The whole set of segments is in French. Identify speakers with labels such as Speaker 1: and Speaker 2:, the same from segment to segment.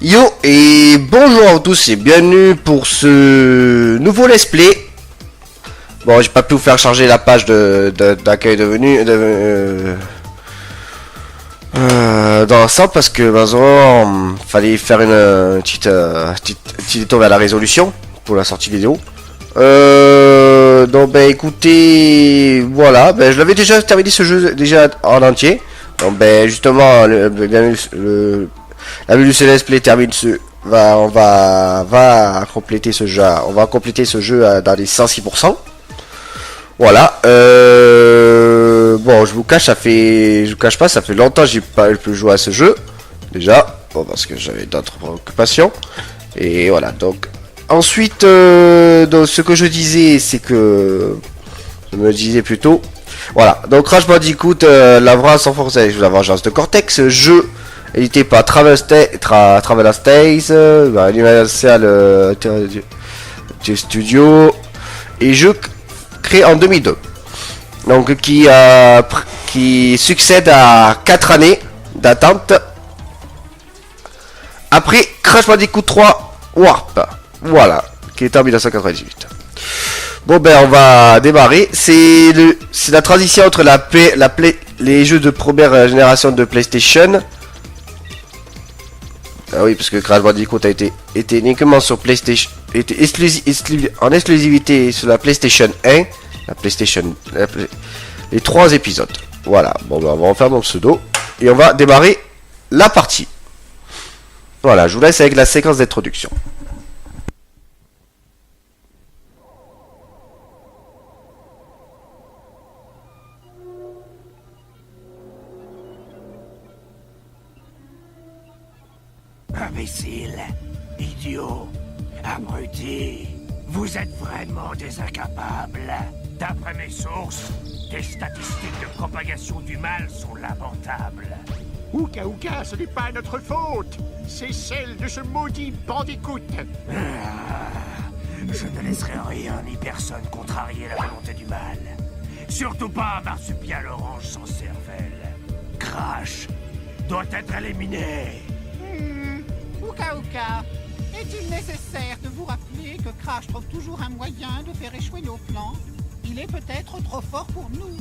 Speaker 1: Yo et bonjour à tous et bienvenue pour ce nouveau let's play. Bon, j'ai pas pu vous faire charger la page d'accueil de venue dans l'ensemble parce que fallait faire une petite détour vers la résolution pour la sortie vidéo. Donc écoutez, voilà, je l'avais déjà terminé ce jeu déjà en entier. Donc justement la vue du let's play termine on va compléter ce jeu. On va compléter ce jeu dans les 106%. Voilà. Bon, je vous cache pas, ça fait longtemps que j'ai pas pu jouer à ce jeu. Déjà, bon, parce que j'avais d'autres préoccupations. Et voilà. Donc, ensuite, donc, ce que je disais, c'est que je me disais plutôt. Voilà. Donc, Crash Bandicoot, la vengeance de Cortex, jeu édité par Travel Stays, Universal Studio, et jeu créé en 2002. Donc qui succède à 4 années d'attente après Crash Bandicoot 3 Warp. Voilà, qui est en 1998. Bon on va démarrer. C'est la transition entre les jeux de première génération de PlayStation. Ah oui, parce que Crash Bandicoot a été uniquement sur PlayStation, était en exclusivité sur la PlayStation 1, les 3 épisodes. Voilà, bon on va en faire mon pseudo et on va démarrer la partie. Voilà, je vous laisse avec la séquence d'introduction.
Speaker 2: Imbécile, idiot, abruti, vous êtes vraiment des incapables. D'après mes sources, les statistiques de propagation du mal sont lamentables.
Speaker 3: Ouka, ce n'est pas notre faute. C'est celle de ce maudit Bandicoot.
Speaker 2: Je ne laisserai rien ni personne contrarier la volonté du mal. Surtout pas un marsupial orange sans cervelle. Crash doit être éliminé.
Speaker 4: Ouka, est-il nécessaire de vous rappeler que Crash trouve toujours un moyen de faire échouer nos plans? Il est peut-être trop fort pour nous.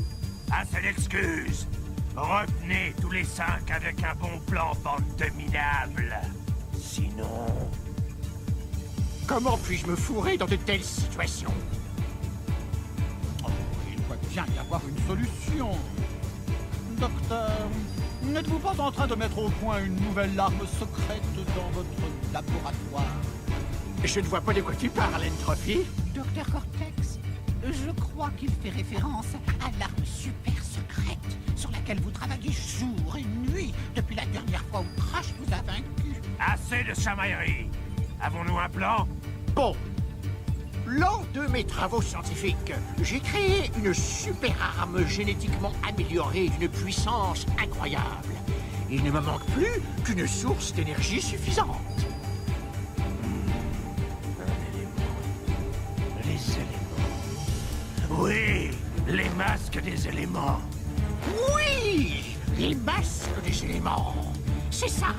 Speaker 2: Assez d'excuses. Retenez tous les 5 avec un bon plan, bande de minables. Sinon...
Speaker 3: Comment puis-je me fourrer dans de telles situations?
Speaker 4: Oh, il doit bien y avoir une solution. Docteur, n'êtes-vous pas en train de mettre au point une nouvelle arme secrète dans votre laboratoire?
Speaker 3: Je ne vois pas de quoi tu parles, Entropy.
Speaker 4: Docteur Cortex, je crois qu'il fait référence à l'arme super secrète sur laquelle vous travaillez jour et nuit depuis la dernière fois où Crash vous a vaincu.
Speaker 2: Assez de chamaillerie. Avons-nous un plan?
Speaker 3: Bon. Lors de mes travaux scientifiques, j'ai créé une super arme génétiquement améliorée d'une puissance incroyable. Il ne me manque plus qu'une source d'énergie suffisante.
Speaker 2: Un élément. Les éléments. Oui, les masques des éléments.
Speaker 3: Oui, les masques des éléments. C'est ça.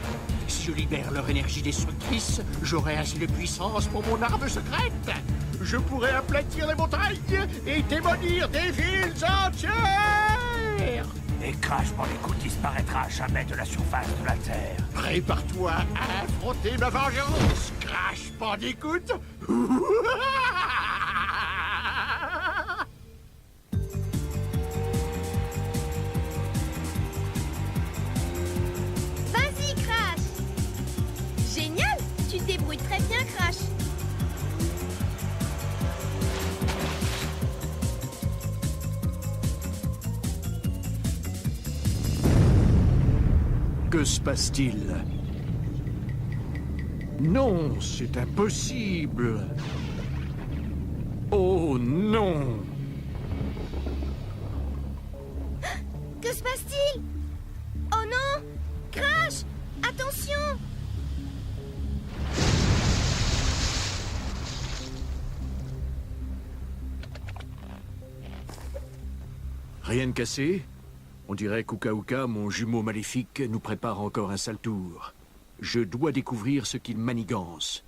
Speaker 3: Si je libère leur énergie destructrice, j'aurai assez de puissance pour mon arme secrète. Je pourrais aplatir les montagnes et démolir des villes entières.
Speaker 2: Et Crash Bandicoot disparaîtra à jamais de la surface de la Terre.
Speaker 3: Prépare-toi à affronter ma vengeance, Crash Bandicoot.
Speaker 5: Vas-y, Crash! Génial! Tu te débrouilles très bien, Crash!
Speaker 3: Que se passe-t-il? Non, c'est impossible. Oh non!
Speaker 5: Que se passe-t-il? Oh non! Crash! Attention!
Speaker 3: Rien de cassé? On dirait qu'Uka, mon jumeau maléfique, nous prépare encore un sale tour. Je dois découvrir ce qu'il manigance.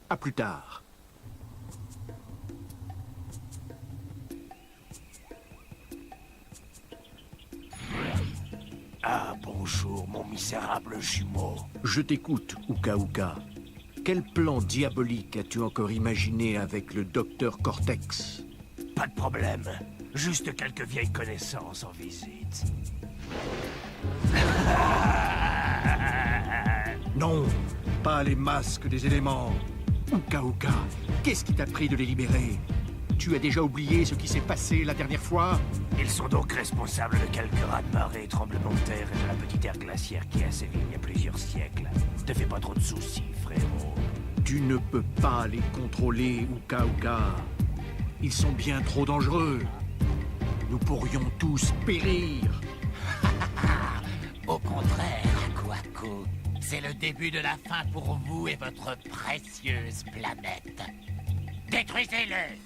Speaker 3: À plus tard.
Speaker 2: Ah, bonjour, mon misérable jumeau.
Speaker 3: Je t'écoute, Uka Uka. Quel plan diabolique as-tu encore imaginé avec le docteur Cortex?
Speaker 2: Pas de problème. Juste quelques vieilles connaissances en visite.
Speaker 3: Non, pas les masques des éléments. Uka Uka, qu'est-ce qui t'a pris de les libérer? Tu as déjà oublié ce qui s'est passé la dernière fois?
Speaker 2: Ils sont donc responsables de quelques raz-de-marée, tremblements de terre et de la petite ère glaciaire qui a sévi il y a plusieurs siècles. Te fais pas trop de soucis, frérot.
Speaker 3: Tu ne peux pas les contrôler, Uka Uka. Ils sont bien trop dangereux. Nous pourrions tous périr.
Speaker 6: Au contraire, Kwaku, c'est le début de la fin pour vous et votre précieuse planète. Détruisez-le!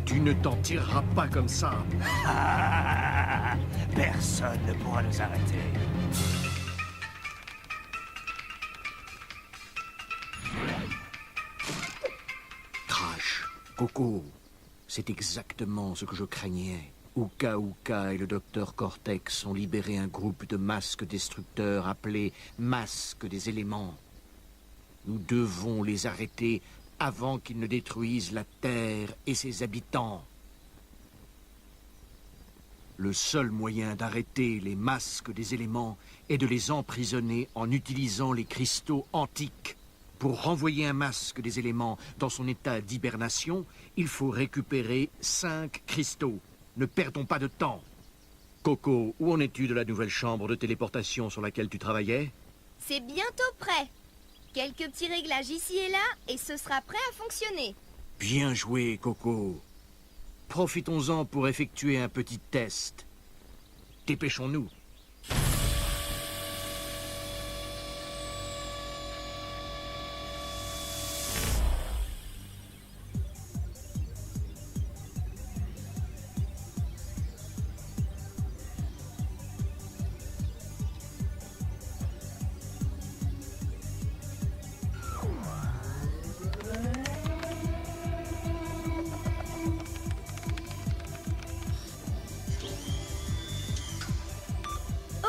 Speaker 3: Tu ne t'en tireras pas comme ça.
Speaker 2: Ah, personne ne pourra nous arrêter.
Speaker 3: Crash, Coco, c'est exactement ce que je craignais. Uka Uka et le docteur Cortex ont libéré un groupe de masques destructeurs appelés Masques des éléments. Nous devons les arrêter avant qu'ils ne détruisent la Terre et ses habitants. Le seul moyen d'arrêter les masques des éléments est de les emprisonner en utilisant les cristaux antiques. Pour renvoyer un masque des éléments dans son état d'hibernation, il faut récupérer 5 cristaux. Ne perdons pas de temps. Coco, où en es-tu de la nouvelle chambre de téléportation sur laquelle tu travaillais?
Speaker 5: C'est bientôt prêt. Quelques petits réglages ici et là, et ce sera prêt à fonctionner.
Speaker 3: Bien joué, Coco. Profitons-en pour effectuer un petit test. Dépêchons-nous.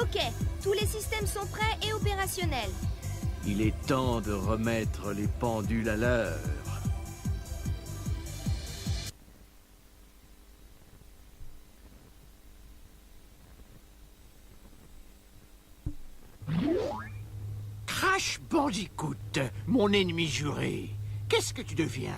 Speaker 5: Ok, tous les systèmes sont prêts et opérationnels.
Speaker 3: Il est temps de remettre les pendules à l'heure.
Speaker 6: Crash Bandicoot, mon ennemi juré. Qu'est-ce que tu deviens?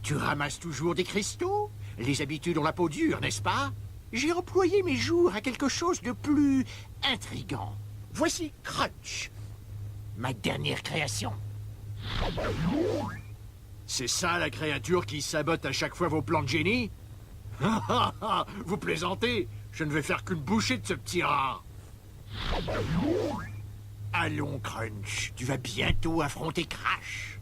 Speaker 6: Tu ramasses toujours des cristaux? Les habitudes ont la peau dure, n'est-ce pas? J'ai employé mes jours à quelque chose de plus intrigant. Voici Crunch, ma dernière création.
Speaker 3: C'est ça la créature qui sabote à chaque fois vos plans de génie? Vous plaisantez? Je ne vais faire qu'une bouchée de ce petit rat.
Speaker 6: Allons, Crunch, tu vas bientôt affronter Crash.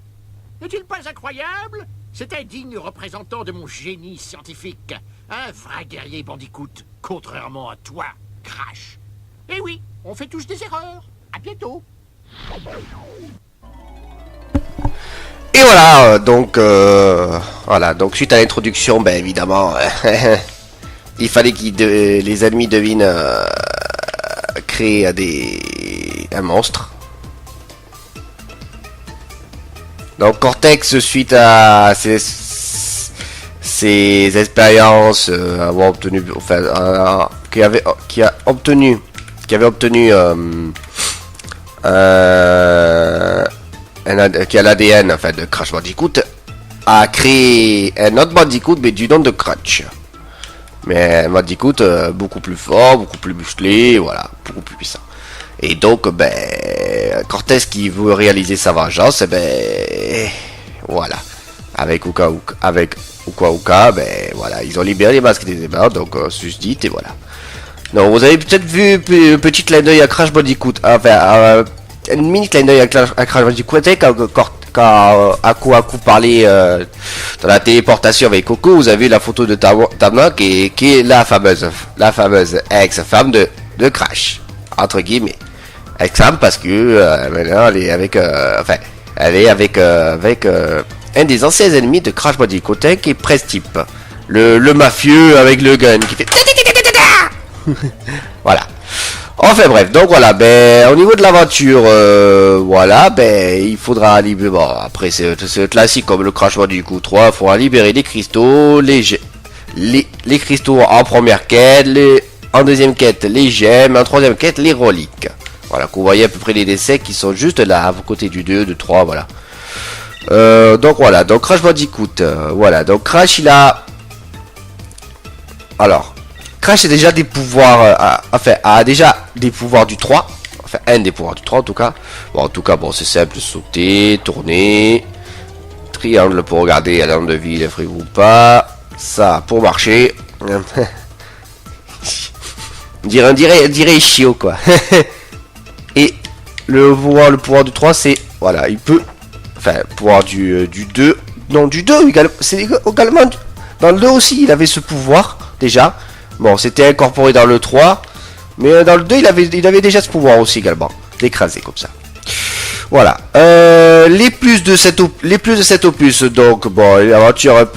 Speaker 6: N'est-il pas incroyable? C'est un digne représentant de mon génie scientifique. Un vrai guerrier Bandicoot, contrairement à toi, Crash. Eh oui, on fait tous des erreurs. À bientôt.
Speaker 1: Et voilà, donc suite à l'introduction, ben évidemment, il fallait les ennemis devinent créer un monstre. Donc Cortex, suite à ses expériences, qui avait obtenu qui a l'ADN en fait de Crash Bandicoot, a créé un autre Bandicoot mais du nom de Crunch. Mais un Bandicoot beaucoup plus fort, beaucoup plus musclé, voilà, beaucoup plus puissant. Et donc Cortex qui veut réaliser sa vengeance, voilà. Avec Uka Uka, voilà, ils ont libéré les masques des éléments, donc susdite et voilà. Donc vous avez peut-être vu un petit clin d'œil à Crash Bandicoot, enfin un mini clin d'œil à Crash Bandicoot quand Aku parlait dans la téléportation avec Coco, vous avez la photo de Tama qui est la fameuse ex-femme de Crash, entre guillemets. Ex-femme parce que maintenant elle est avec un des anciens ennemis de Crash Bandicoot qui est Press-Type, le mafieux avec le gun qui fait voilà. Enfin bref, donc voilà, ben au niveau de l'aventure, voilà, ben il faudra libérer. Bon, après c'est classique comme le Crash Bandicoot 3, il faudra libérer les cristaux, les cristaux en première quête, en deuxième quête les gemmes, en troisième quête les reliques. Voilà, que vous voyez à peu près les décès qui sont juste là, à côté du 2, du 3, voilà. Donc voilà, donc Crash Bandicoot, voilà, donc Crash il a... Alors... Crash a déjà des pouvoirs, a déjà des pouvoirs du 3. Enfin, un des pouvoirs du 3 en tout cas. Bon, en tout cas, bon, c'est simple, sauter, tourner. Triangle pour regarder à l'âme de vie, les frigo ou pas. Ça, pour marcher. on dirait chiot, quoi. Et le pouvoir du 3, c'est, voilà, il peut... Enfin, pouvoir du 2... Non, du 2, c'est également... Dans le 2 aussi, il avait ce pouvoir, déjà. Bon, c'était incorporé dans le 3, mais dans le 2, il avait déjà ce pouvoir aussi également, d'écraser comme ça. Voilà. Les plus de cet opus, donc bon, l'aventure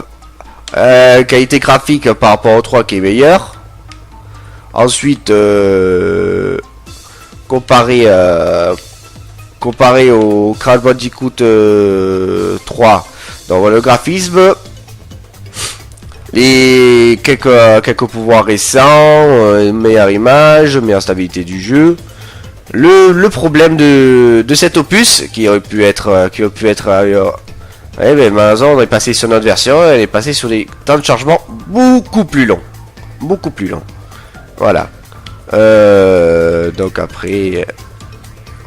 Speaker 1: qualité graphique par rapport au 3 qui est meilleur. Ensuite, comparé au Crash Bandicoot 3, donc le graphisme. Et quelques pouvoirs récents, meilleure image, meilleure stabilité du jeu. Le problème de cet opus qui aurait pu être malheureusement on est passé sur notre version, elle est passée sur des temps de chargement beaucoup plus longs. Voilà. Donc après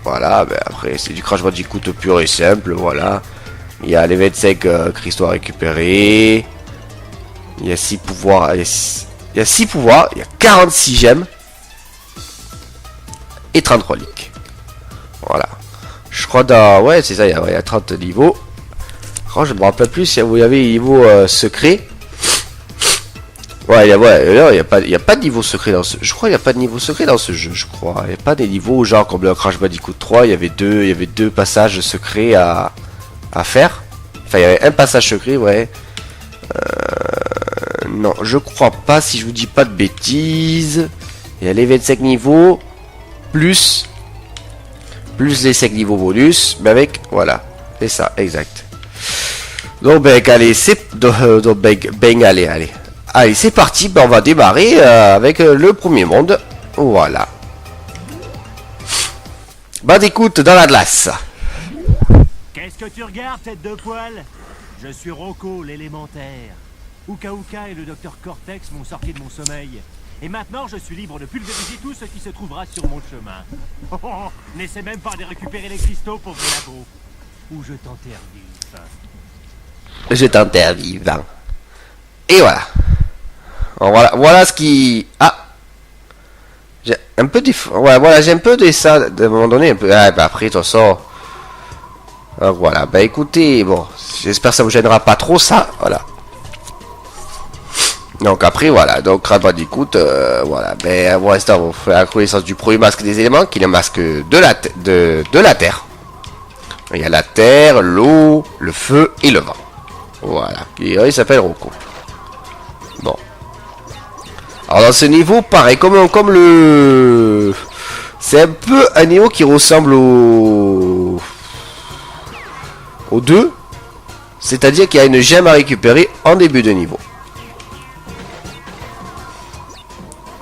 Speaker 1: voilà, ben après c'est du Crash Bandicoot pur et simple, voilà. Il y a les 25 cristaux à récupérer. Il y a 6 pouvoirs, il y a 46 gemmes et 30 reliques. Voilà. Je crois dans... Ouais, c'est ça, il y a 30 niveaux. Oh, je me rappelle plus si vous avez les niveaux secrets. Ouais, il y a pas de niveau secret dans ce... Je crois qu'il n'y a pas de niveau secret dans ce jeu, je crois. Il n'y a pas des niveaux genre comme le Crash Bandicoot 3, il y avait deux passages secrets à faire. Enfin, il y avait un passage secret, ouais. Non, je crois pas, si je vous dis pas de bêtises. Il y a les 25 niveaux plus les 5 niveaux bonus, mais avec, voilà, c'est ça, exact. Donc ben allez, allez, c'est parti, ben, on va démarrer avec le premier monde. Voilà. Bandicoot dans la glace.
Speaker 2: Qu'est-ce que tu regardes, tête de poil? Je suis Rocco, l'élémentaire. Uka Uka et le docteur Cortex m'ont sorti de mon sommeil. Et maintenant, je suis libre de pulvériser tout ce qui se trouvera sur mon chemin. Oh, n'essaie même pas de récupérer les cristaux pour le labo. Ou je t'enterre vif.
Speaker 1: Je t'enterre vivant. Et voilà. Alors, voilà ce qui... Ah, j'ai un peu des... Ouais, voilà, j'ai un peu de ça, à un moment donné, un peu... Ah, bah après, tout ça... Alors, voilà, bah écoutez, bon, j'espère que ça vous gênera pas trop, ça, voilà. Donc après voilà, donc Crash Bandicoot, voilà, ben pour l'instant on fait la connaissance du premier masque des éléments, qui est le masque de la terre. Il y a la terre, l'eau, le feu et le vent. Voilà, il s'appelle Rocco. Bon. Alors dans ce niveau, pareil, comme le... C'est un peu un niveau qui ressemble au 2. C'est-à-dire qu'il y a une gemme à récupérer en début de niveau.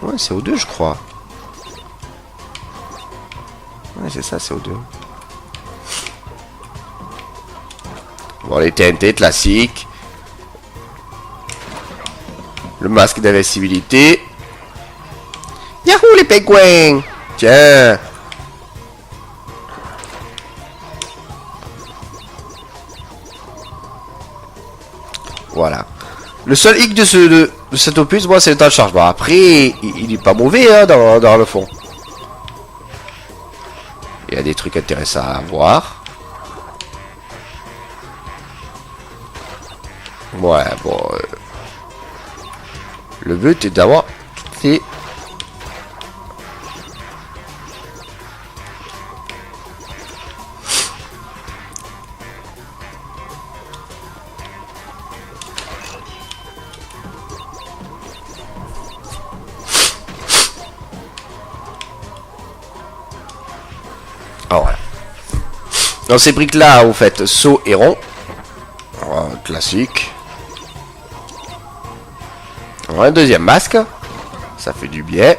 Speaker 1: Ouais, c'est au 2, je crois. Ouais, c'est ça, c'est au 2. Bon, les TNT classiques. Le masque d'invincibilité. Yahoo, les pingouins! Tiens! Voilà. Le seul hic de cet opus, moi, c'est le temps de chargement. Après, il est pas mauvais hein, dans le fond. Il y a des trucs intéressants à voir. Ouais, bon. Le but est d'avoir toutes les... Ah voilà. Dans ces briques là, vous faites saut et rond. Oh, classique. Un deuxième masque. Ça fait du bien.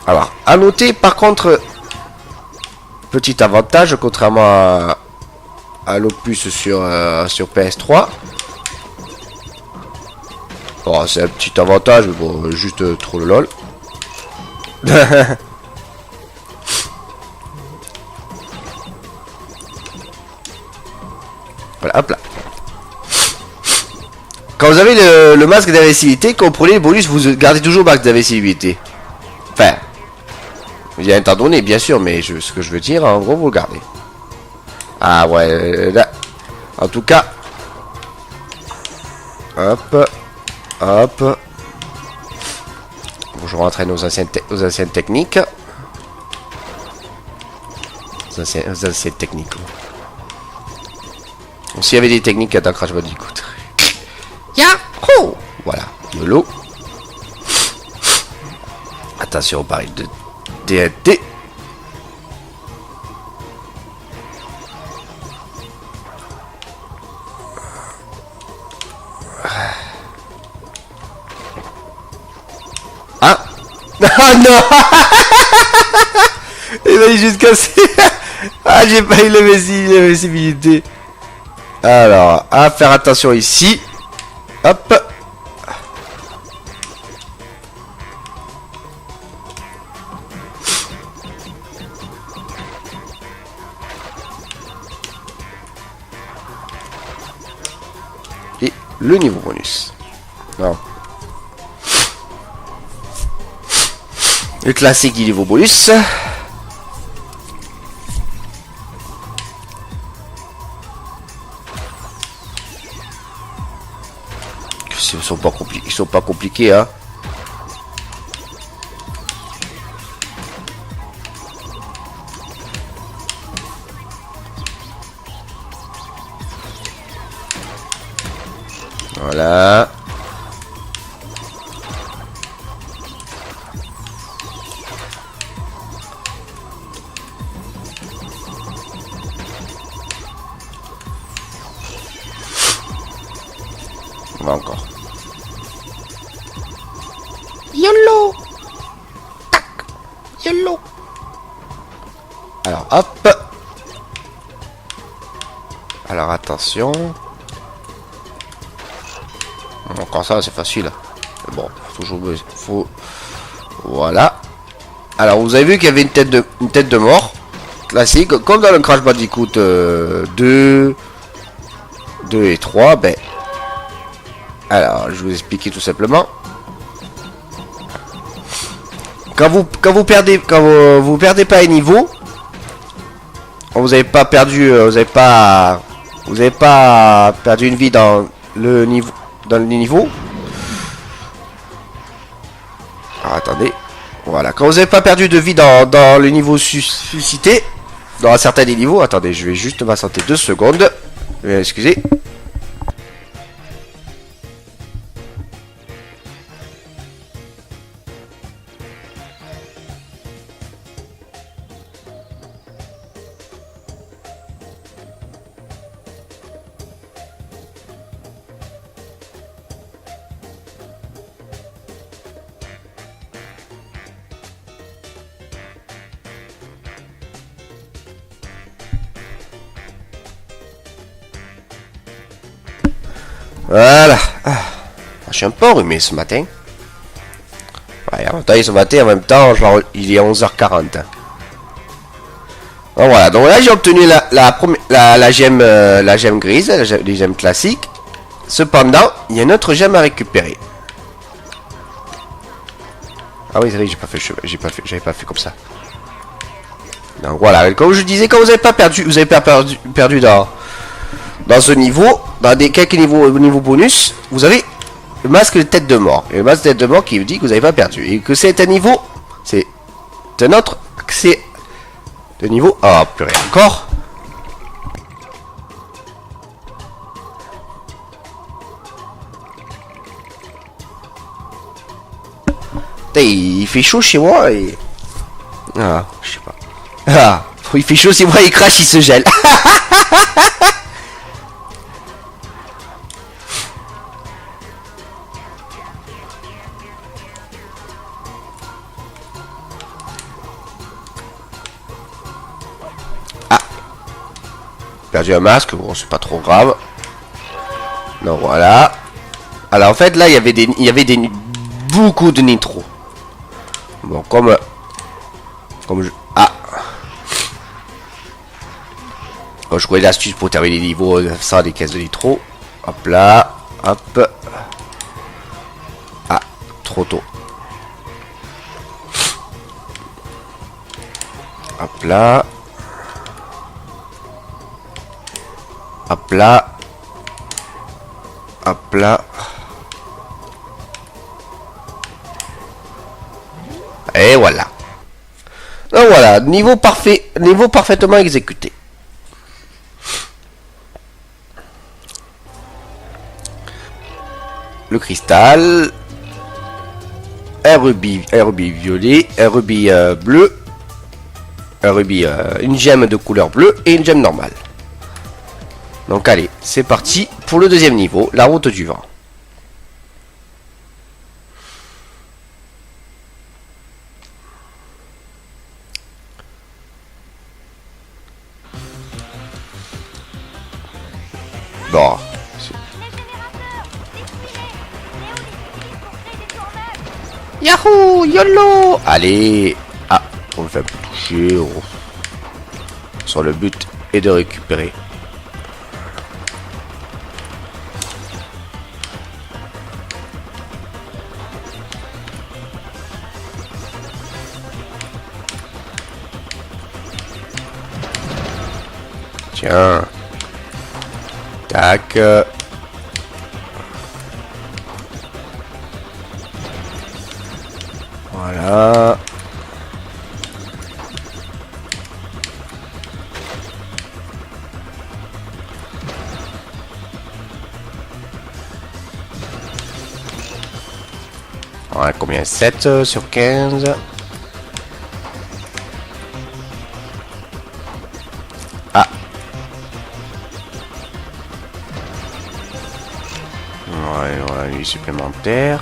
Speaker 1: Alors, à noter par contre, petit avantage, contrairement à l'opus sur PS3. Bon, c'est un petit avantage, mais bon, juste trop le lol. Voilà, hop là. Quand vous avez le masque d'invincibilité, quand vous prenez les bonus, vous gardez toujours le masque d'invincibilité. Enfin, il y a un temps donné, bien sûr, mais ce que je veux dire, en gros, vous le gardez. Ah ouais, là. En tout cas. Hop. Hop. Bon, je rentre nos anciennes techniques. Aux anciennes techniques. Bon, s'il y avait des techniques dans Crash Bandicoot. Yahoo! Voilà, YOLO. Attention, pareil de TNT. Ah! Ah non! Il va juste casser. Ah, j'ai pas eu l'invincibilité. Alors, à faire attention ici. Hop. Et le niveau bonus. Non. Le classique du niveau bonus. Ils sont pas compliqués, hein. Voilà. On va encore. YOLO! Tac! YOLO! Alors, hop! Alors, attention. Encore ça, c'est facile. Mais bon, toujours... Faut... Voilà. Alors, vous avez vu qu'il y avait une tête de mort. Classique. Comme dans le Crash Bandicoot 2 et 3, ben... Alors, je vais vous expliquer tout simplement. Quand vous perdez pas un niveau, vous n'avez pas perdu une vie dans le niveau. Alors, attendez, voilà, quand vous n'avez pas perdu de vie dans le niveau suscité, dans un certain niveau, attendez, je vais juste m'absenter 2 secondes, excusez. Voilà. Je suis un peu enrhumé ce matin. Ouais, ce matin, en même temps, genre, il est 11h40. Donc voilà, donc là j'ai obtenu la gemme grise, les gemmes classiques. Cependant, il y a une autre gemme à récupérer. Ah oui, c'est vrai, j'avais pas fait comme ça. Donc voilà, comme je disais, quand vous n'avez pas perdu, dans ce niveau, dans quelques niveaux bonus, vous avez le masque de tête de mort. Et le masque de tête de mort qui vous dit que vous n'avez pas perdu. Et que c'est un niveau, c'est un autre accès de niveau. Ah, plus rien encore. Putain, il fait chaud chez moi et... Ah, je sais pas. Ah, il fait chaud chez moi, il crache, il se gèle. Perdu un masque, bon c'est pas trop grave. Non voilà. Alors en fait là il y avait beaucoup de nitro. Bon comme je... Ah. Bon, je connais l'astuce pour terminer les niveaux sans des caisses de nitro. Hop là. Hop. Ah, trop tôt. Hop là. Hop là. Hop là. Et voilà. Donc voilà, niveau parfait, niveau parfaitement exécuté. Le cristal. Un rubis violet, un rubis bleu. Un rubis, une gemme de couleur bleue et une gemme normale. Donc allez, c'est parti pour le deuxième niveau, la route du vent. Bon. Yahoo, YOLO. Allez. Ah, on le fait un peu toucher. Sur le but est de récupérer. Tiens. Tac. Voilà. Ouais, combien? 7 sur 15. Ah. Ouais, voilà, lui supplémentaire.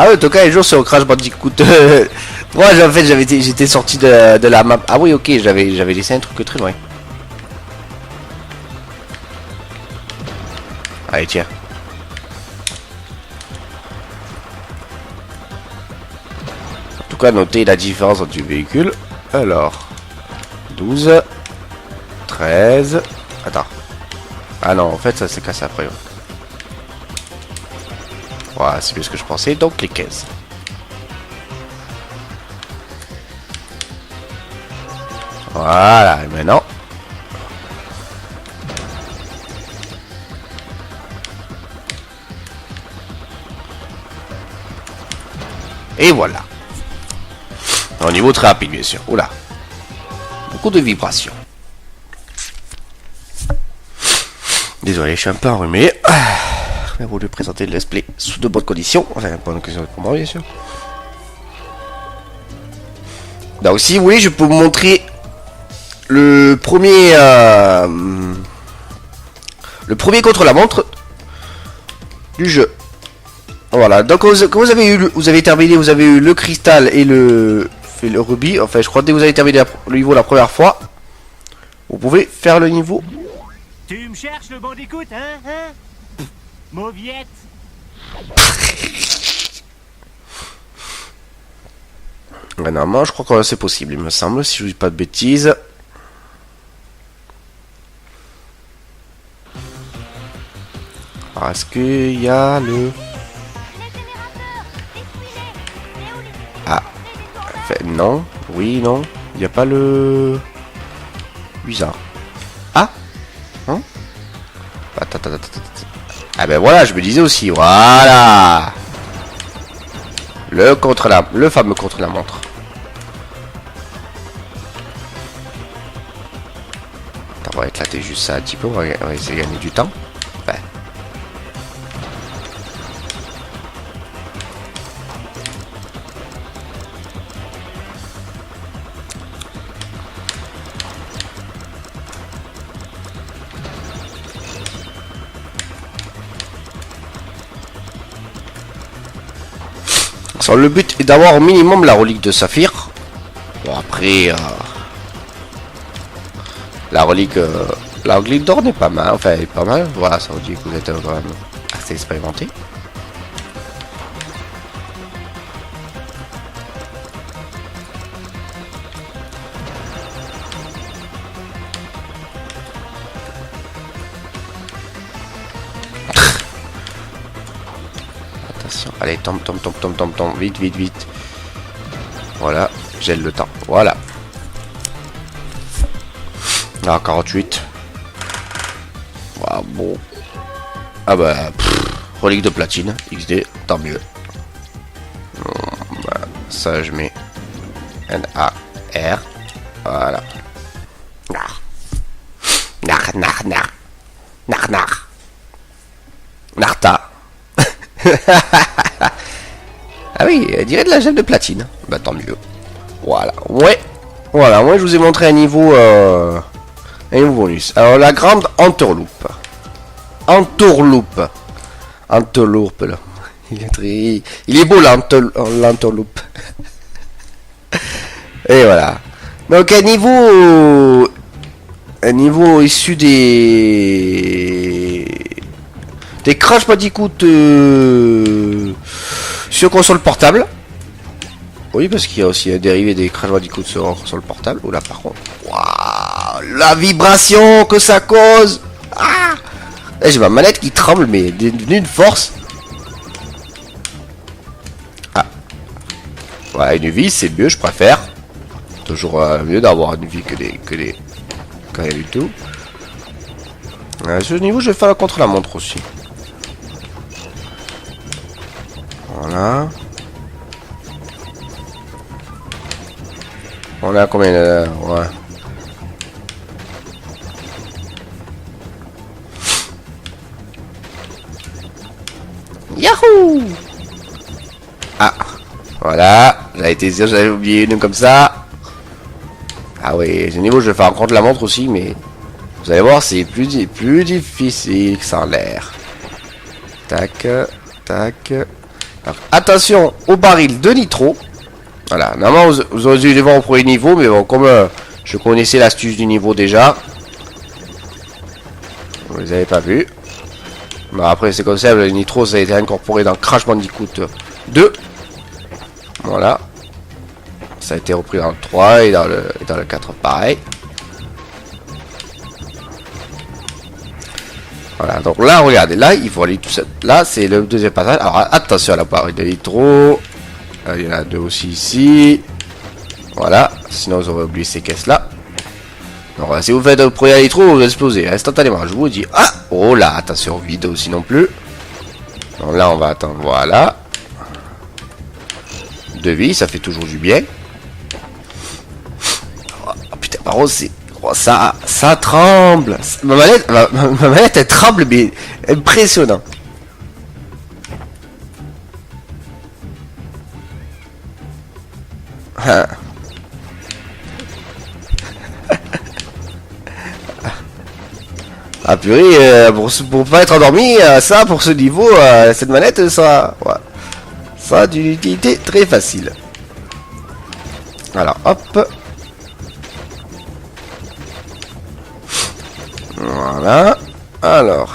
Speaker 1: Ah ouais, en tout cas, les jours sur Crash Bandicoot 3, en fait, j'étais sorti de la map. Ah oui, ok, j'avais laissé un truc très loin. Allez, tiens. En tout cas, notez la différence entre du véhicule. Alors, 12, 13. Attends. Ah non, en fait, ça s'est cassé après. Ouais. Voilà, c'est mieux ce que je pensais. Donc, les 15. Voilà, et maintenant. Et voilà. Au niveau très rapide, bien sûr. Oula. Beaucoup de vibrations. Désolé, je suis un peu enrhumé. J'ai voulu présenter le let's play sous de bonnes conditions. Enfin, bonnes conditions pour moi, bien sûr. Donc, si vous voulez, je peux vous montrer le premier contre-la-montre du jeu. Voilà. Donc, quand vous avez terminé, vous avez eu le cristal et le rubis. Enfin, je crois que dès que vous avez terminé le niveau la première fois, vous pouvez faire le niveau.
Speaker 2: Tu me cherches le bandicoot, hein? Mauviette.
Speaker 1: Ouais, normalement, je crois que c'est possible, il me semble, si je dis pas de bêtises. Alors, est-ce qu'il y a le... Ah. Non. Oui, non. Il n'y a pas le... Bizarre. Ah. Hein? Attends. Ah ben voilà, je me disais aussi. Voilà. Le fameux contre-la-montre. On va éclater juste ça un petit peu. On va essayer de gagner du temps. Ouais. Le but est d'avoir au minimum la relique de saphir. Bon après la relique d'or n'est pas mal, enfin elle est pas mal. Voilà, ça vous dit que vous êtes quand même assez expérimenté. Allez, tombe, vite. Voilà, gèle le temps. Voilà. Ah, 48. Voilà, bon. Ah bah, relique de platine, XD, tant mieux. Bon, bah, ça, je mets N-A-R. Voilà. Narta. Ah oui, elle dirait de la gemme de platine. Bah tant mieux. Voilà. Ouais. Voilà, moi je vous ai montré un niveau bonus. Alors la grande entourloupe. Entourloupe là. Il est beau l'entourloupe. Et voilà. Donc un niveau issu des Crash Bandicoot sur console portable. Oui, parce qu'il y a aussi un dérivé des Crash Bandicoot sur console portable. Oula, par contre. Waouh, la vibration que ça cause. Ah, j'ai ma manette qui tremble, mais d'une force. Ah. Voilà, une vie, c'est mieux, je préfère. Toujours mieux d'avoir une vie que rien du tout. À ce niveau, je vais faire la contre-la-montre aussi. Voilà. On a combien de... Ouais. Yahoo! Ah. Voilà. J'avais été sûr, j'avais oublié une comme ça. Ah oui, ce niveau, je vais faire un contre-la-montre aussi, mais... Vous allez voir, c'est plus difficile que ça en l'air. Tac. Alors, attention au baril de nitro. Voilà, normalement vous auriez dû les voir au premier niveau, mais bon, comme je connaissais l'astuce du niveau déjà, vous les avez pas vu. Bon, après c'est comme ça, le nitro ça a été incorporé dans Crash Bandicoot 2. Voilà. Ça a été repris dans le 3 et dans le 4 pareil. Voilà, donc là, regardez, là, il faut aller tout ça. Là, c'est le deuxième passage. Alors, attention à la barre de nitro. Il y en a deux aussi ici. Voilà, sinon vous aurez oublié ces caisses-là. Donc, si vous faites le premier nitro, vous explosez instantanément. Je vous dis, ah, oh là, attention, vide aussi non plus. Donc là, on va attendre, voilà. 2 vies, ça fait toujours du bien. Oh, putain, par contre, c'est... Oh, ça tremble. Ma manette elle tremble, mais impressionnant. Ah purée, pour pas être endormi, ça pour ce niveau, cette manette ça, ouais, ça a d'une utilité très facile. Alors hop. Voilà. Alors.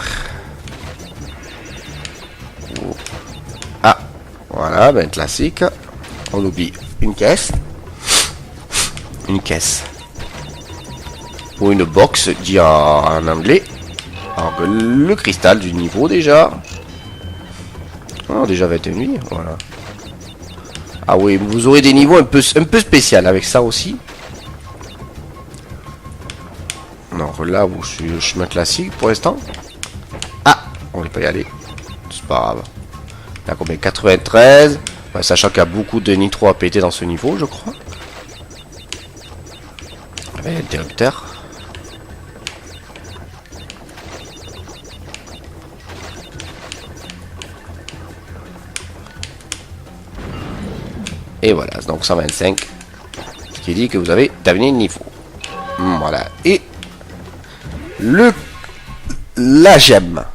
Speaker 1: Ah. Voilà, ben classique. On oublie une caisse. Une caisse. Ou une box, dit en anglais. Alors que le cristal du niveau déjà. Oh, déjà 21, voilà. Ah oui, vous aurez des niveaux un peu spéciaux avec ça aussi. Donc là, je suis chemin classique pour l'instant. Ah, on va pas y aller. C'est pas grave. Il y a combien? 93. Ouais, sachant qu'il y a beaucoup de nitro à péter dans ce niveau, je crois. Et interrupteur. Et voilà, donc 125. Ce qui dit que vous avez terminé le niveau. Voilà. Et la gemme.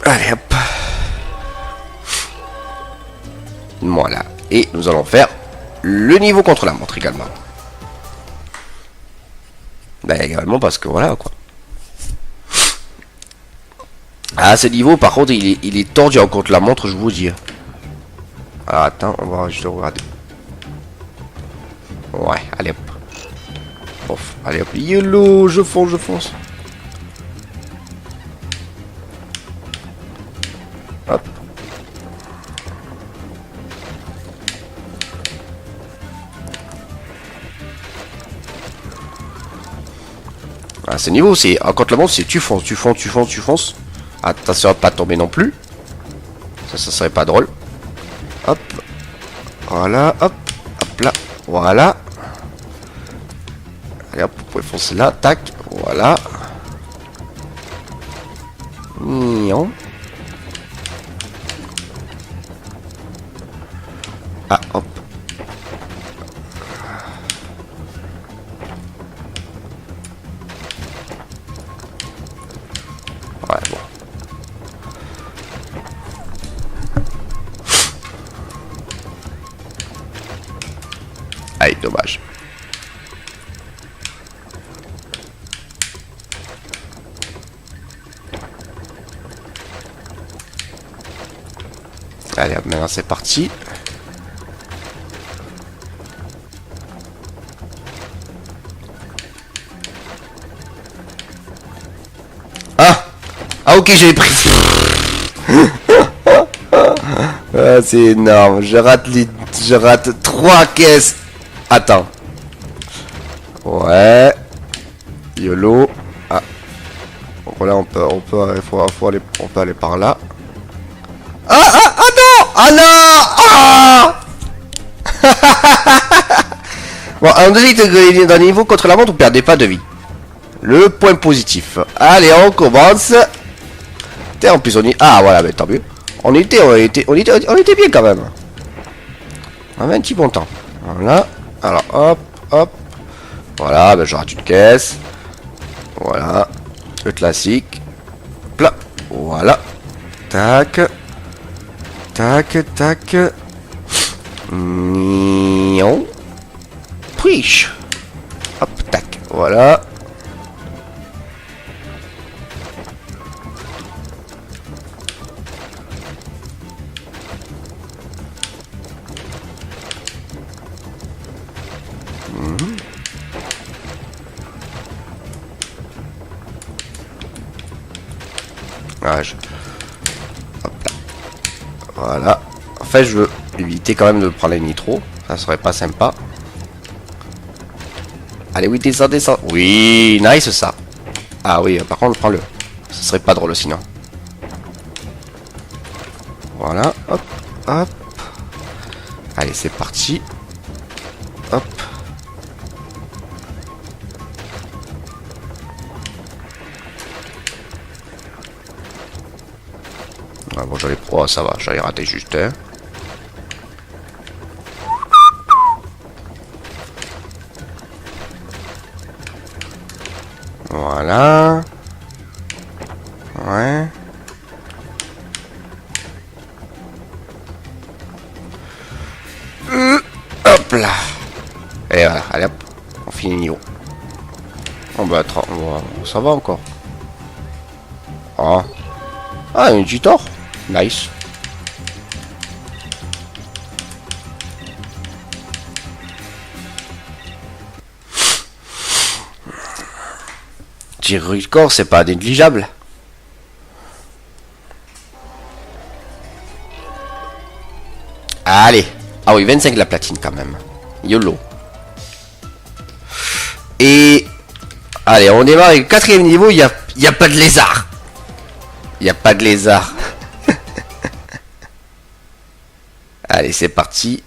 Speaker 1: Allez hop. Voilà. Et nous allons faire le niveau contre la montre également. Ben également parce que voilà quoi. Ah, ce niveau par contre il est tordu en contre la montre, je vous dis. Alors attends, on va juste regarder. Ouais, allez hop. Ouf, allez hop. Yellow, je fonce. Hop. Ah, ce niveau, c'est contre la montre, c'est tu fonces. Attention à pas tomber non plus. Ça serait pas drôle. Hop. Voilà, hop là. Voilà. Allez hop, vous pouvez foncer là, tac. Voilà. Mignon. Ah, hop. Ouais, bon. Aïe, dommage. Allez, hop, maintenant c'est parti. Ah ok, j'avais pris. Ah, c'est énorme. Je rate 3 caisses. Attends. Ouais. YOLO. Ah. Donc là on peut aller par là. Ah non. Ah non. Bon, un deuxième d'un niveau contre la montre, vous perdez pas de vie. Le point positif. Allez, on commence. En plus on y... Ah voilà, mais tant mieux. On était bien quand même. On avait un petit bon temps. Voilà. Alors hop. Voilà, ben je rate une caisse. Voilà. Le classique. Plat. Voilà. Tac. Mignon. Priche. Hop, tac. Voilà. Hop là. Voilà. En fait, je veux éviter quand même de prendre les nitros. Ça serait pas sympa. Allez, oui, descends. Oui, nice ça. Ah oui, par contre, prends-le. Ce serait pas drôle sinon. Voilà. Hop. Allez, c'est parti. Hop. Ah bon, j'allais... Oh, ça va, j'allais rater juste un. Voilà. Ouais. Hop là. Et voilà, allez hop. On finit le niveau. On va être... Ça va encore. Oh. Ah, une Gitor. Nice. Tir record, c'est pas négligeable. Allez. Ah oui, 25 la platine quand même. YOLO. Et... Allez, on démarre avec le 4e niveau. Il y a pas de lézard. Il n'y a pas de lézard. Allez, c'est parti.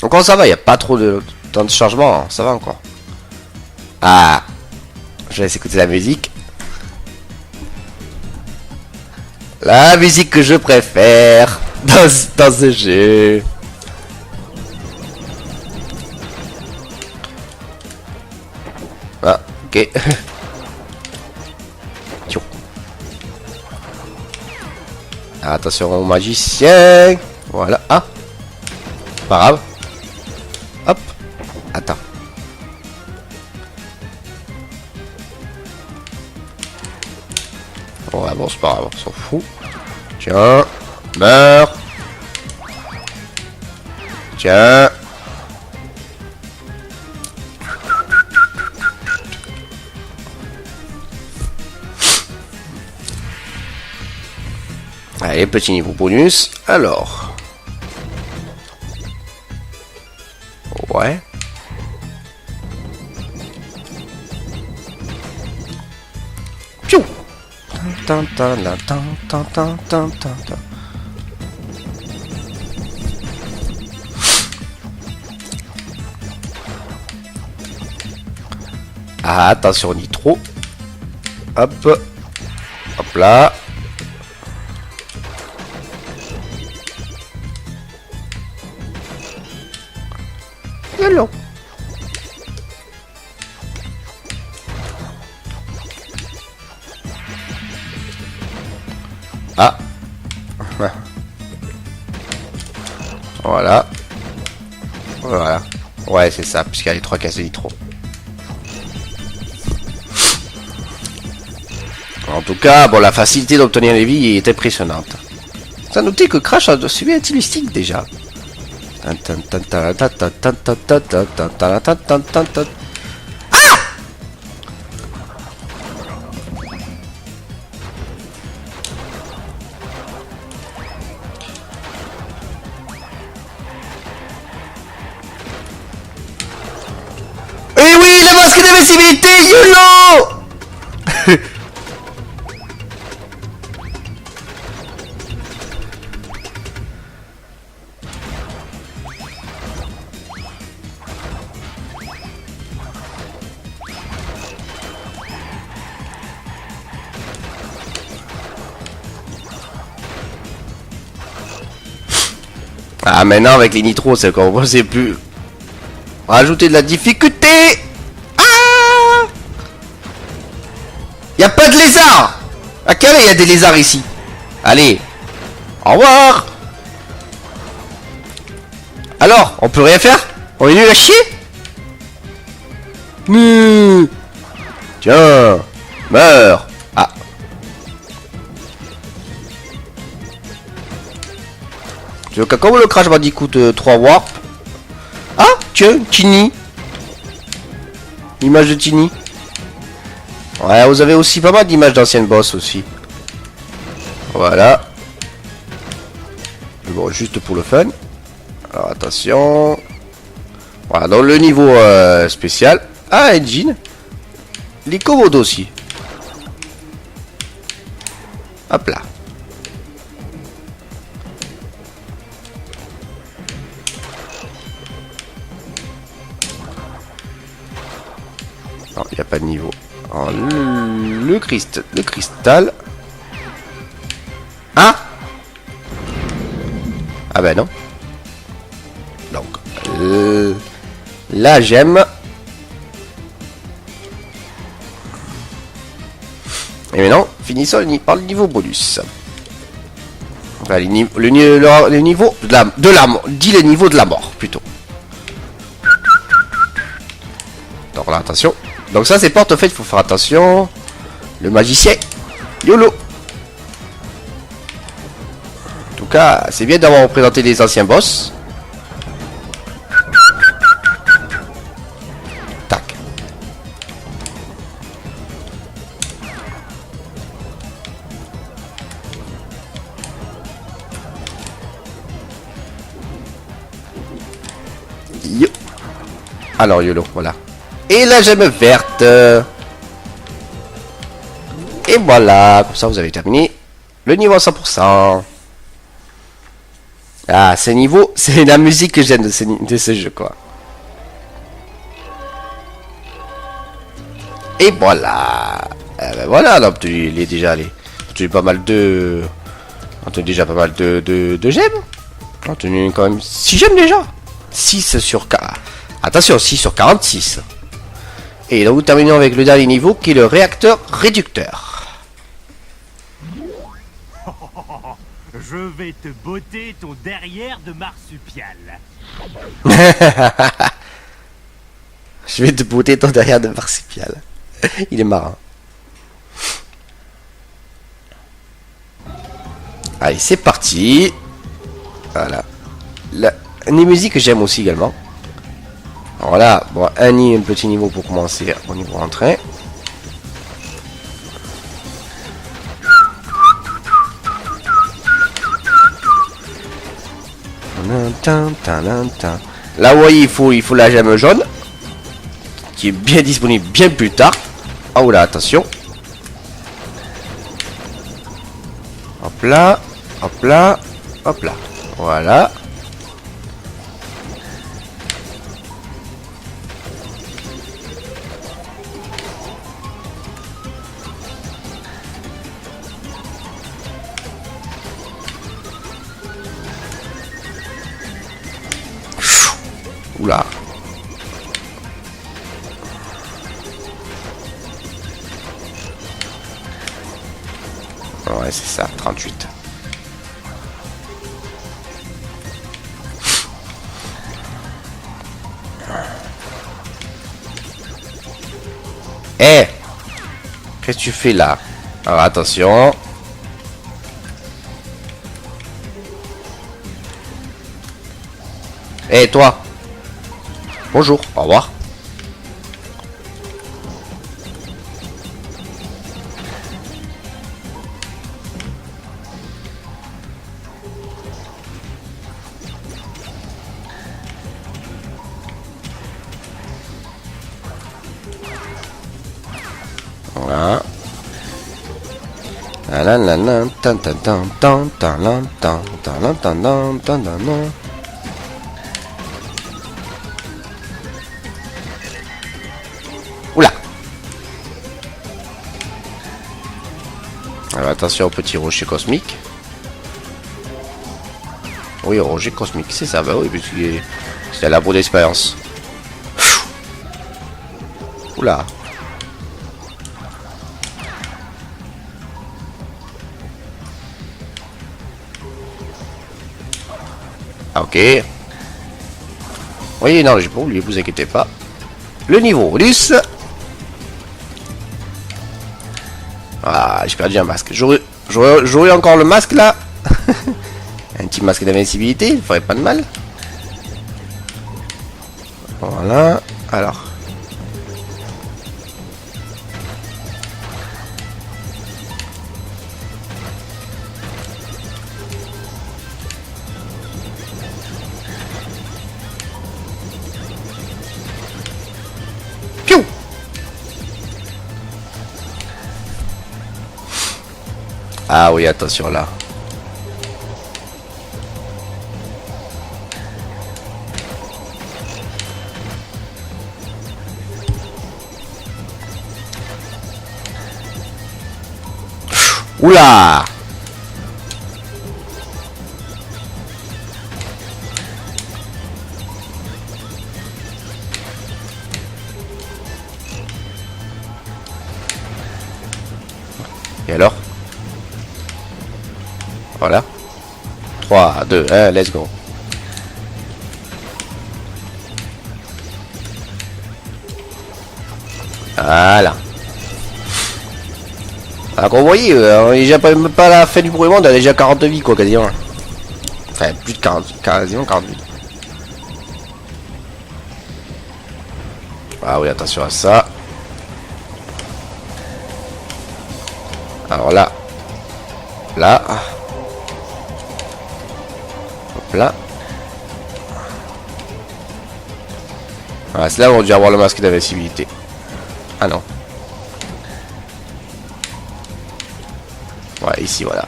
Speaker 1: Encore ça va, il n'y a pas trop de temps de chargement. Hein, ça va encore. Ah. Je laisse écouter la musique. La musique que je préfère dans ce jeu. Ah, ok. Tiens. Attention au magicien. Voilà. Ah. Pas grave. Hop. Attends. Ouais, bon, c'est pas grave, on s'en fout. Tiens. Meurs. Tiens. Allez, petit niveau bonus. Alors. Ouais. Piou. Tan, tan, la, tan, tan, tan, tan, tan, tan. Ah, attention, nitro. Hop. Hop là. YOLO. Ah. Voilà. Voilà. Ouais, c'est ça, puisqu'il y a les 3 cases de nitro. En tout cas, bon, la facilité d'obtenir les vies est impressionnante. Ça noter que Crash a suivi un stylistique déjà. Eh oui, le masque d'invincibilité, YOLO. Ah, maintenant avec les nitros, c'est qu'on sait plus. Rajouter de la difficulté. Ah, y a pas de lézard. À quel il y a des lézards ici? Allez. Au revoir. Alors, on peut rien faire? On est nul à chier? Tiens. Meurs. Ah. C'est comme le Crash Bandicoot 3 Warp. Ah, tiens, Tiny. L'image de Tiny. Ouais, vous avez aussi pas mal d'images d'anciennes boss aussi. Voilà. Bon, juste pour le fun. Alors attention. Voilà, dans le niveau spécial. Ah, Engine. Les commodes aussi. Hop là. Non, il n'y a pas de niveau. Alors, le cristal. Ah. Ah ben non. Donc, la gemme. Et maintenant, finissons par le niveau bonus. Enfin, le niveau de la mort. Dis le niveau de la mort, plutôt. Donc là, attention. Donc ça, c'est porte au fait, il faut faire attention. Le magicien. YOLO. En tout cas, c'est bien d'avoir représenté les anciens boss. Tac. Yo. Alors YOLO, voilà. Et la gemme verte. Et voilà, comme ça vous avez terminé le niveau à 100%. Ah, ce niveau, c'est la musique que j'aime de ce jeu, quoi. Et voilà. Ben voilà, on a obtenu pas mal de... On a obtenu déjà pas mal de gemmes. On a obtenu quand même 6 gemmes déjà. 6 sur 4. Attention, 6 sur 46. Et donc nous terminons avec le dernier niveau qui est le réacteur réducteur.
Speaker 2: Je vais te botter ton derrière de marsupial.
Speaker 1: Je vais te botter ton derrière de marsupial. Il est marrant. Allez, c'est parti. Voilà. Les musiques que j'aime aussi également. Voilà, bon, un petit niveau pour commencer au niveau entrée. Là, vous voyez, il faut la gemme jaune qui est bien disponible bien plus tard. Oh là, attention. Hop là, hop là, hop là. Voilà. Oula. Ouais, c'est ça, 38. Eh, qu'est-ce que tu fais là? Alors attention. Eh toi. Bonjour, au revoir. Voilà. Oula. Alors attention au petit rocher cosmique. Oui, rocher cosmique, c'est ça, bah oui, puisque c'est un labo d'expérience. Oula. Ah, ok. Oui, non, j'ai pas oublié, vous inquiétez pas. Le niveau bonus. Ah, j'ai perdu un masque. J'aurais encore le masque là. Un petit masque d'invincibilité, il ferait pas de mal. Voilà. Alors. Piou. Ah oui, attention là. Oula! Et alors? Voilà. 3, 2, 1, let's go. Voilà. Alors qu'on voyait, on est déjà même pas à la fin du premier monde, on a déjà 40 vies quoi quasiment. Enfin plus de 40, quasiment 40 vies. Ah oui, attention à ça. Alors là. Là. Hop là. Voilà, c'est là où on dû avoir le masque d'invincibilité. Ah non. Ouais, ici, voilà.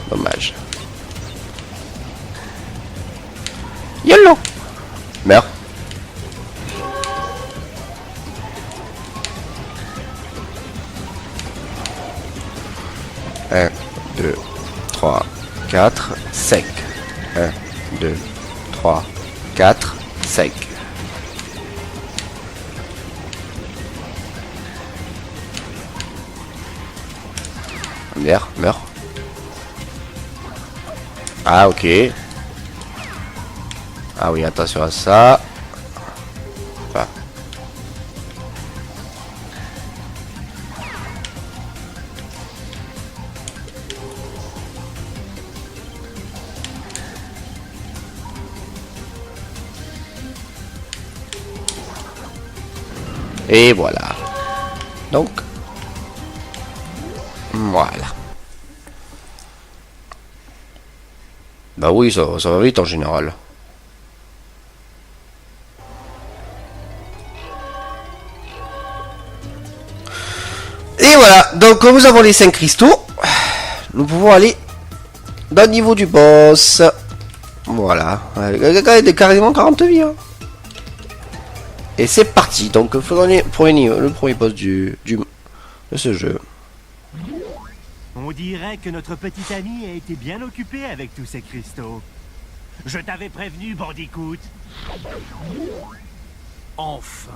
Speaker 1: Dommage. YOLO! Meurs. Un, 2, 3, 4, 5. 1, 2, 3, 4, 5. Meurs, meurs. Ah, ok. Ah oui, attention à ça. Enfin. Et voilà. Donc, voilà. Bah oui, ça va vite en général. Et voilà, donc comme nous avons les 5 cristaux, nous pouvons aller dans le niveau du boss. Voilà, le gars est carrément 40 vies. Hein. Et c'est parti, donc faisons le premier boss de ce jeu.
Speaker 2: On dirait que notre petit ami a été bien occupé avec tous ces cristaux. Je t'avais prévenu, Bandicoot.
Speaker 3: Enfin,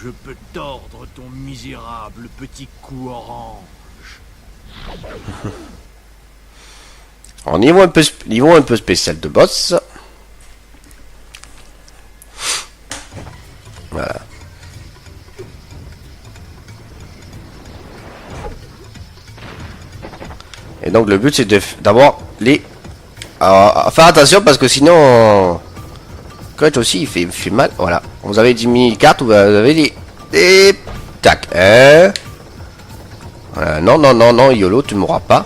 Speaker 3: je peux tordre ton misérable petit cou orange.
Speaker 1: Alors, niveau un peu spécial de boss. Voilà. Et donc le but c'est d'avoir les... Alors, faire attention parce que sinon... Clutch aussi il fait mal. Voilà. Vous avez 10 mini-cartes, vous avez des... Tac. Voilà. Non, non, non, non, YOLO, tu mourras pas.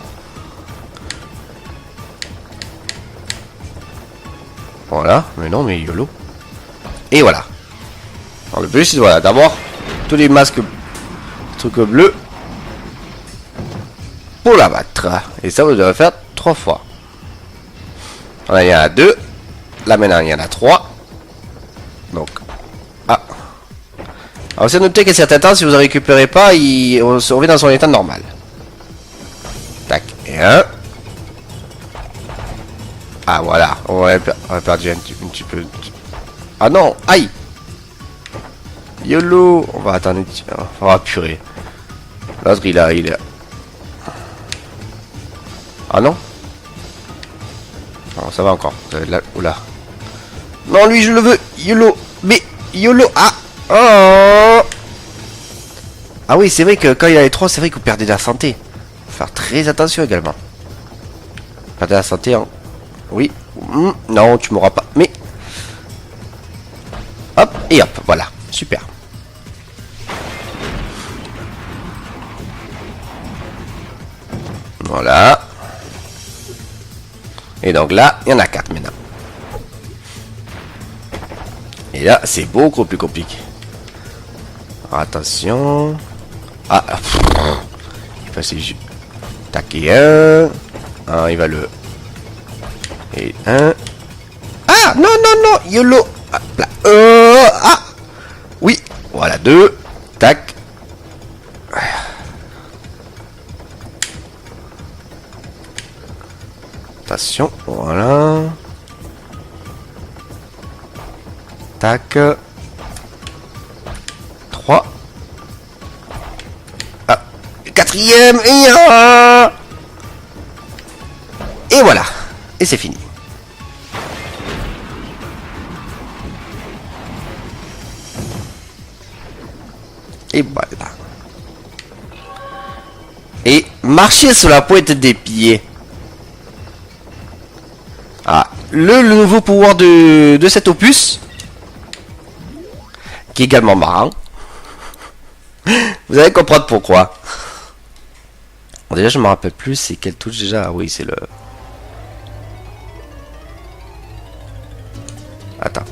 Speaker 1: Voilà. Mais non, mais YOLO. Et voilà. Alors, le but c'est voilà, d'avoir tous les masques trucs bleus pour la battre. Et ça vous devez faire 3 fois. Là il y en a 2. Là maintenant il y en a 3. Donc. Ah. Alors c'est noté qu'à certains temps si vous ne récupérez pas, on se revient dans son état normal. Tac. Et un. Ah voilà. On a perdu un petit peu. Ah non. Aïe. YOLO. On va attendre. On va purée. L'autre il est. Ah non. Non, ça va encore. Là, oula. Non, lui, je le veux. YOLO. Mais, YOLO. Ah. Oh. Ah oui, c'est vrai que quand il y a les 3, c'est vrai que vous perdez de la santé. Faut faire très attention également. Perdez la santé, hein. Oui. Non, tu mourras pas. Mais. Hop. Et hop. Voilà. Super. Voilà. Et donc là, il y en a 4 maintenant. Et là, c'est beaucoup plus compliqué. Alors, attention. Ah, il est passé juste. Tac et un. Il va le. Et un. Ah, non, non, non, YOLO. Hop là. Ah. Oui, voilà, 2. Tac. Attention, voilà. Tac. 3. Ah, 4e. Et voilà. Et c'est fini. Et voilà. Et marcher sur la pointe des pieds. Ah, le nouveau pouvoir de cet opus, qui est également marrant. Vous allez comprendre pourquoi. Bon, déjà, je me rappelle plus, c'est quelle touche déjà. Ah oui, c'est le... Attends.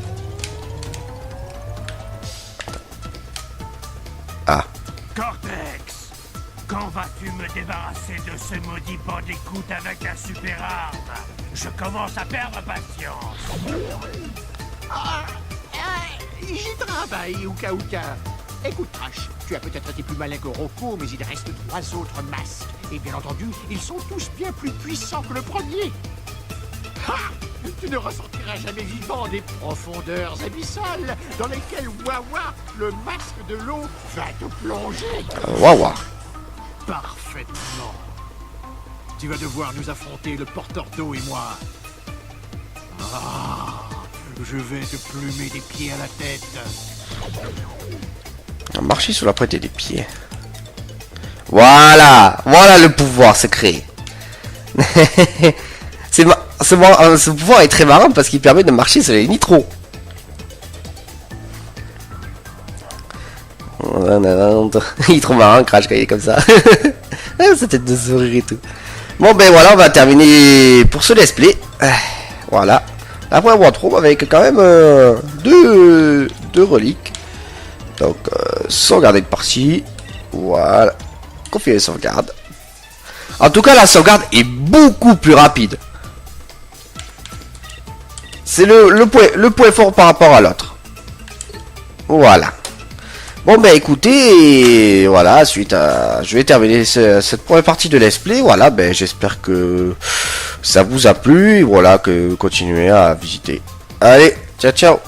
Speaker 2: débarrasser de ce maudit bandicoot avec un super arme. Je commence à perdre patience.
Speaker 6: J'y travaille, Uka Uka. Écoute, Crash, tu as peut-être été plus malin que Rocco, mais il reste 3 autres masques. Et bien entendu, ils sont tous bien plus puissants que le premier. Ha! Tu ne ressortiras jamais vivant des profondeurs abyssales dans lesquelles Wawa, le masque de l'eau, va te plonger.
Speaker 1: Waouh.
Speaker 6: Parfaitement. Tu vas devoir nous affronter, le porteur d'eau et moi. Ah, je vais te plumer des pieds à la tête.
Speaker 1: Marcher sur la pointe des pieds. Voilà. Voilà le pouvoir secret. Ce pouvoir est très marrant parce qu'il permet de marcher sur les nitros. Il est trop marrant, Crash, quand il est comme ça. Sa tête de sourire et tout. Bon, ben voilà, on va terminer pour ce let's play. Voilà. Après, on retrouve avec quand même deux reliques. Donc, sauvegarder de partie. Voilà. Confirmer sauvegarde. En tout cas, la sauvegarde est beaucoup plus rapide. C'est le point fort par rapport à l'autre. Voilà. Bon ben écoutez, voilà, suite à... Je vais terminer cette première partie de let's play. Voilà, ben j'espère que ça vous a plu. Et voilà, que continuez à visiter. Allez, ciao ciao.